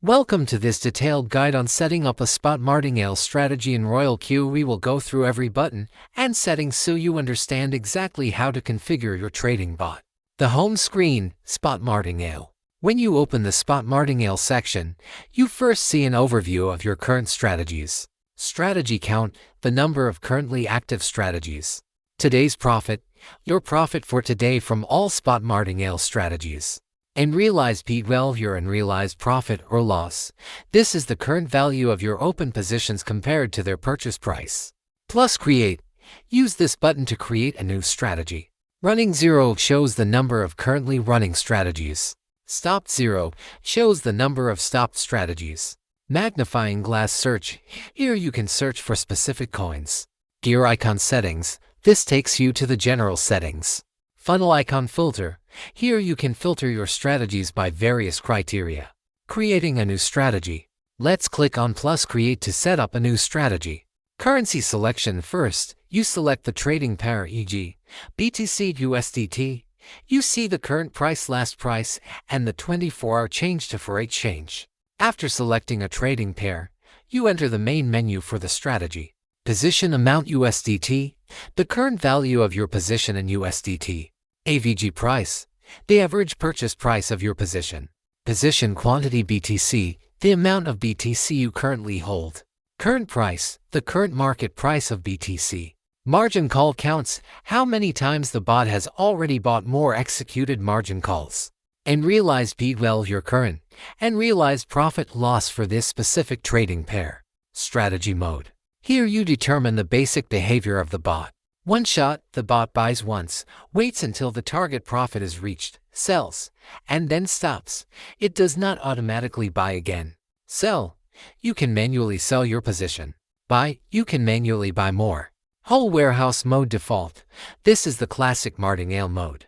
Welcome to this detailed guide on setting up a spot martingale strategy in Royal Q. We will go through every button and setting so you understand exactly how to configure your trading bot. The home screen, Spot Martingale. When you open the Spot Martingale section, you first see an overview of your current strategies. Strategy count, the number of currently active strategies. Today's profit, your profit for today from all Spot Martingale strategies. And realized P12 your unrealized profit or loss. This is the current value of your open positions compared to their purchase price. Plus create. Use this button to create a new strategy. Running 0 shows the number of currently running strategies. Stopped 0 shows the number of stopped strategies. Magnifying glass search. Here you can search for specific coins. Gear icon settings. This takes you to the general settings. Funnel icon filter. Here you can filter your strategies by various criteria. Creating a new strategy. Let's click on plus create to set up a new strategy. Currency selection first. You select the trading pair e.g. BTC USDT. You see the current price, last price, and the 24-hour change to for change. After selecting a trading pair, you enter the main menu for the strategy. Position amount USDT. The current value of your position in USDT. AVG price, the average purchase price of your position. Position quantity BTC, the amount of BTC you currently hold. Current price, the current market price of BTC. Margin call counts, how many times the bot has already bought more executed margin calls. And realized P12 your current and realized profit loss for this specific trading pair. Strategy mode. Here you determine the basic behavior of the bot. One shot, the bot buys once, waits until the target profit is reached, sells, and then stops. It does not automatically buy again. Sell. You can manually sell your position. Buy. You can manually buy more. Whole warehouse mode default. This is the classic martingale mode.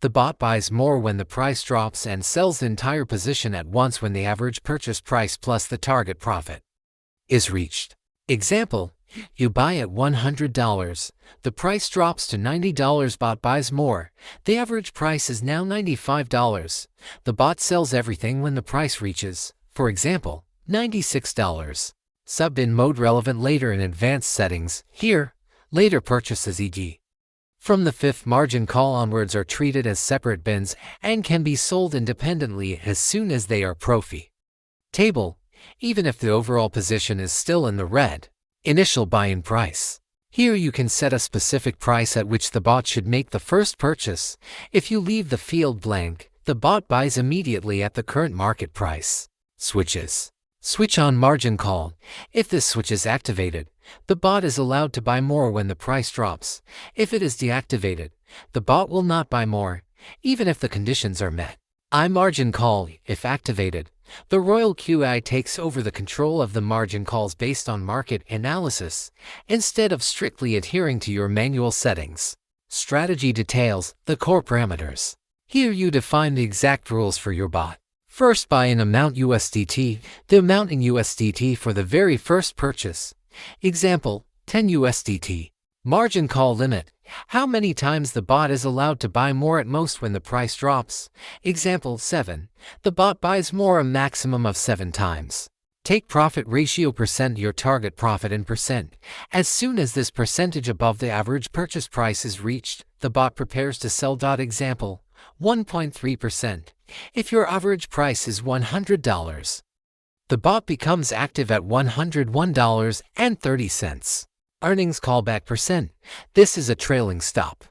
The bot buys more when the price drops and sells the entire position at once when the average purchase price plus the target profit is reached. Example. You buy at $100, the price drops to $90, bot buys more, the average price is now $95. The bot sells everything when the price reaches, for example, $96. Sub-in mode relevant later in advanced settings, here, later purchases e.g. from the fifth margin call onwards are treated as separate bins and can be sold independently as soon as they are profit. Table, even if the overall position is still in the red. Initial buy-in price. Here you can set a specific price at which the bot should make the first purchase. If you leave the field blank, the bot buys immediately at the current market price. Switches. Switch on margin call. If this switch is activated, the bot is allowed to buy more when the price drops. If it is deactivated, the bot will not buy more, even if the conditions are met. Margin call, if activated, the Royal Q SAI takes over the control of the margin calls based on market analysis, instead of strictly adhering to your manual settings. Strategy details, the core parameters. Here you define the exact rules for your bot. First, buy-in amount USDT, the amount in USDT for the very first purchase. Example, 10 USDT. Margin call limit. How many times the bot is allowed to buy more at most when the price drops. Example 7. The bot buys more a maximum of 7 times. Take profit ratio %, your target profit in %. As soon as this percentage above the average purchase price is reached, the bot prepares to sell. Example 1.3%. If your average price is $100, the bot becomes active at $101.30. Earnings callback %. This is a trailing stop.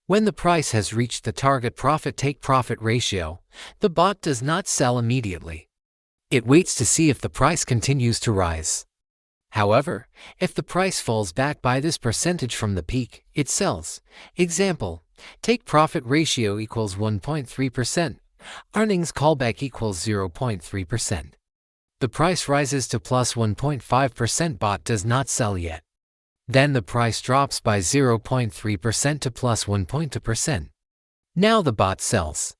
When the price has reached the target profit take profit ratio, the bot does not sell immediately. It waits to see if the price continues to rise. However, if the price falls back by this percentage from the peak, it sells. Example, take profit ratio equals 1.3%. Earnings callback equals 0.3%. The price rises to plus 1.5%, bot does not sell yet. Then the price drops by 0.3% to plus 1.2%. Now the bot sells.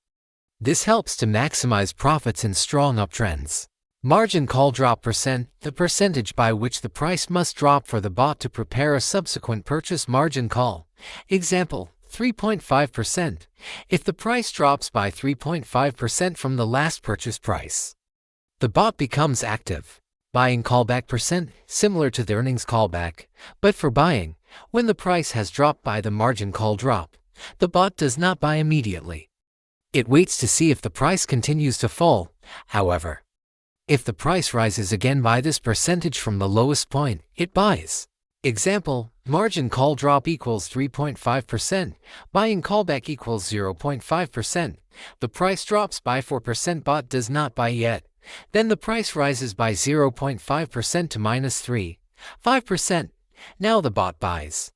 This helps to maximize profits in strong uptrends. Margin call drop %, the percentage by which the price must drop for the bot to prepare a subsequent purchase margin call. Example, 3.5%, if the price drops by 3.5% from the last purchase price. The bot becomes active. Buying callback percent, similar to the earnings callback, but for buying, when the price has dropped by the margin call drop, the bot does not buy immediately. It waits to see if the price continues to fall, however. If the price rises again by this percentage from the lowest point, it buys. Example, margin call drop equals 3.5%, buying callback equals 0.5%. The price drops by 4%, bot does not buy yet. Then the price rises by 0.5% to -3.5%. Now the bot buys.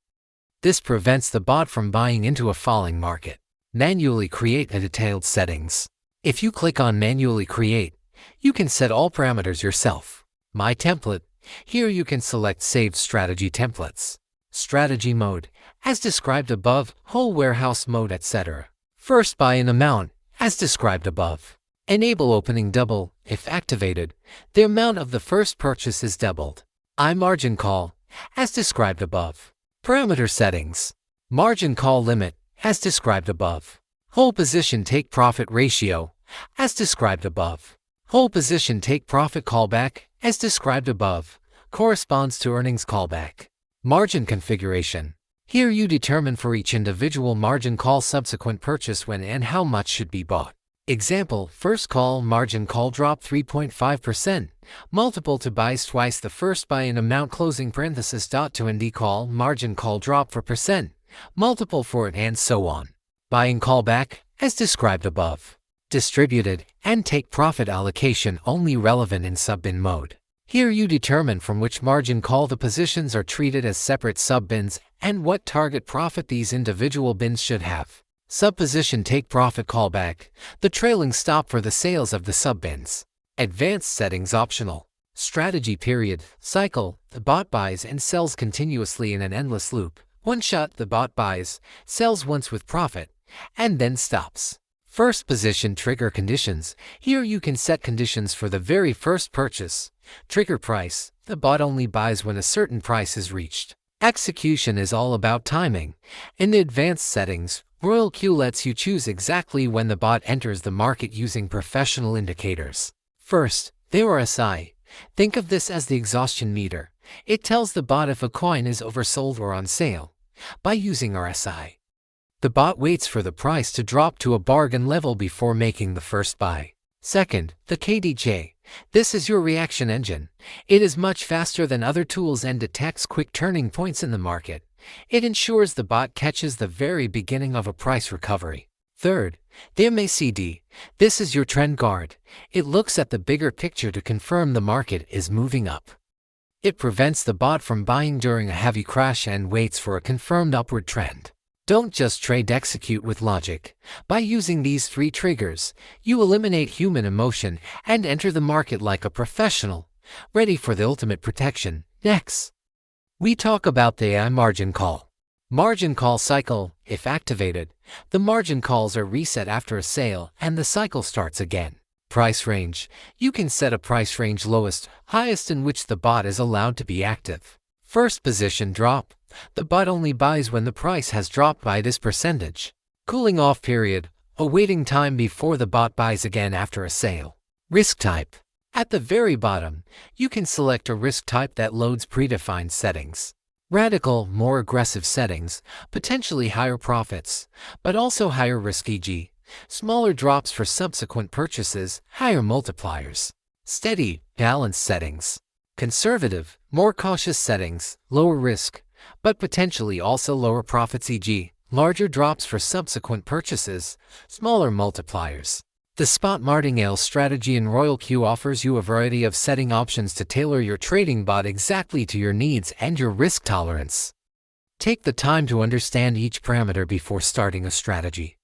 This prevents the bot from buying into a falling market. Manually create a detailed settings. If you click on Manually Create, you can set all parameters yourself. My template. Here you can select Saved Strategy Templates. Strategy mode, as described above, whole warehouse mode, etc. First buy an amount, as described above. Enable opening double, if activated, the amount of the first purchase is doubled. Margin call, as described above. Parameter settings. Margin call limit, as described above. Whole position take profit ratio, as described above. Whole position take profit callback, as described above, corresponds to earnings callback. Margin configuration. Here you determine for each individual margin call subsequent purchase when and how much should be bought. Example, first call margin call drop 3.5%, multiple to buys twice the first buy in amount closing parenthesis dot to ND call margin call drop for percent, multiple for it, and so on. Buying callback, as described above. Distributed and take profit allocation only relevant in sub-bin mode. Here you determine from which margin call the positions are treated as separate sub-bins and what target profit these individual bins should have. Sub-position take profit callback, the trailing stop for the sales of the sub-bins. Advanced settings optional. Strategy period, cycle, the bot buys and sells continuously in an endless loop. One shot, the bot buys, sells once with profit, and then stops. First position trigger conditions. Here you can set conditions for the very first purchase. Trigger price. The bot only buys when a certain price is reached. Execution is all about timing. In the advanced settings, RoyalQ lets you choose exactly when the bot enters the market using professional indicators. First, the RSI. Think of this as the exhaustion meter. It tells the bot if a coin is oversold or on sale. By using RSI, the bot waits for the price to drop to a bargain level before making the first buy. Second, the KDJ. This is your reaction engine. It is much faster than other tools and detects quick turning points in the market. It ensures the bot catches the very beginning of a price recovery. Third, the MACD. This is your trend guard. It looks at the bigger picture to confirm the market is moving up. It prevents the bot from buying during a heavy crash and waits for a confirmed upward trend. Don't just trade, execute with logic. By using these 3 triggers, you eliminate human emotion and enter the market like a professional, ready for the ultimate protection. Next, we talk about the AI margin call. Margin call cycle. If activated, the margin calls are reset after a sale and the cycle starts again. Price range. You can set a price range lowest, highest in which the bot is allowed to be active. First position drop. The bot only buys when the price has dropped by this percentage. Cooling off period. A waiting time before the bot buys again after a sale. Risk type. At the very bottom, you can select a risk type that loads predefined settings. Radical, more aggressive settings, potentially higher profits, but also higher risk, e.g., smaller drops for subsequent purchases, higher multipliers. Steady, balanced settings. Conservative, more cautious settings, lower risk, but potentially also lower profits, e.g., larger drops for subsequent purchases, smaller multipliers. The spot martingale strategy in RoyalQ offers you a variety of setting options to tailor your trading bot exactly to your needs and your risk tolerance. Take the time to understand each parameter before starting a strategy.